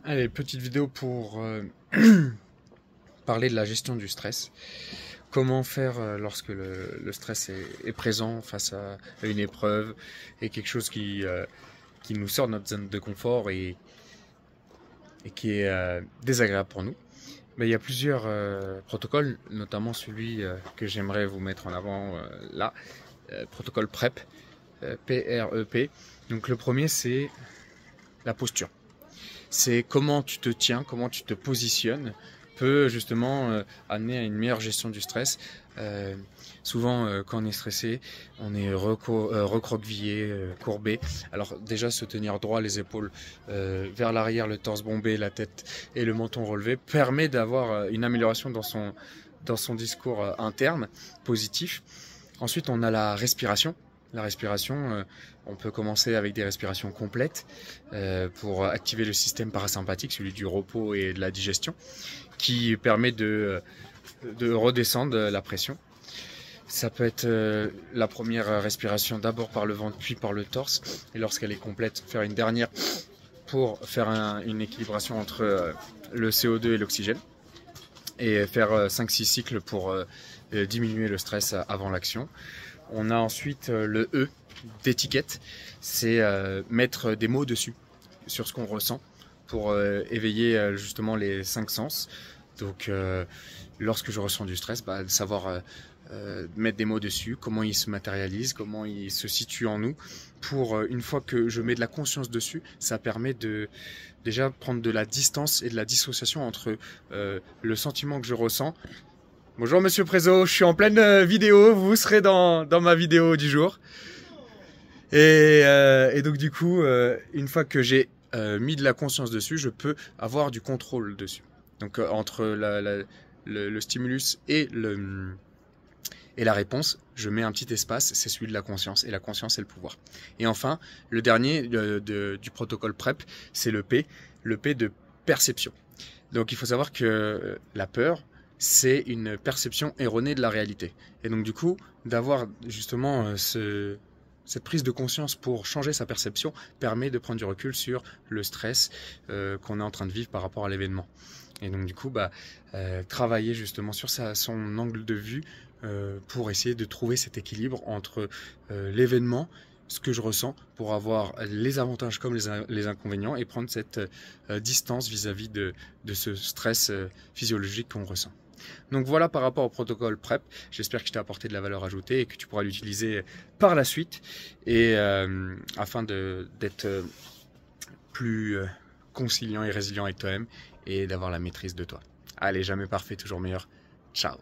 Allez, petite vidéo pour parler de la gestion du stress. Comment faire lorsque le stress est présent face à une épreuve et quelque chose qui nous sort de notre zone de confort et qui est désagréable pour nous. Mais il y a plusieurs protocoles, notamment celui que j'aimerais vous mettre en avant là, protocole PrEP, P-R-E-P. Donc le premier, c'est la posture. C'est comment tu te tiens, comment tu te positionnes peut justement amener à une meilleure gestion du stress. Souvent quand on est stressé, on est recroquevillé, courbé. Alors déjà se tenir droit, les épaules vers l'arrière, le torse bombé, la tête et le menton relevé permet d'avoir une amélioration dans son discours interne positif. Ensuite on a la respiration. La respiration, on peut commencer avec des respirations complètes pour activer le système parasympathique, celui du repos et de la digestion, qui permet de redescendre la pression. Ça peut être la première respiration d'abord par le ventre puis par le torse, et lorsqu'elle est complète, faire une dernière pour faire une équilibration entre le CO2 et l'oxygène, et faire 5-6 cycles pour diminuer le stress avant l'action. On a ensuite le E d'étiquette, c'est mettre des mots dessus, sur ce qu'on ressent, pour éveiller justement les 5 sens. Donc lorsque je ressens du stress, savoir mettre des mots dessus, comment ils se matérialisent, comment ils se situent en nous. Pour une fois que je mets de la conscience dessus, ça permet de déjà prendre de la distance et de la dissociation entre le sentiment que je ressens. Bonjour Monsieur Prézo, je suis en pleine vidéo, vous serez dans ma vidéo du jour. Et donc du coup, une fois que j'ai mis de la conscience dessus, je peux avoir du contrôle dessus. Donc entre le stimulus et la réponse, je mets un petit espace, c'est celui de la conscience, et la conscience c'est le pouvoir. Et enfin, le dernier du protocole PrEP, c'est le P de perception. Donc il faut savoir que la peur, c'est une perception erronée de la réalité. Et donc du coup, d'avoir justement cette prise de conscience pour changer sa perception permet de prendre du recul sur le stress qu'on est en train de vivre par rapport à l'événement. Et donc du coup, travailler justement sur son angle de vue pour essayer de trouver cet équilibre entre l'événement, ce que je ressens, pour avoir les avantages comme les inconvénients, et prendre cette distance vis-à-vis de ce stress physiologique qu'on ressent. Donc voilà par rapport au protocole PrEP, j'espère que je t'ai apporté de la valeur ajoutée et que tu pourras l'utiliser par la suite, et afin d'être plus conciliant et résilient avec toi-même et d'avoir la maîtrise de toi. Allez, jamais parfait, toujours meilleur. Ciao.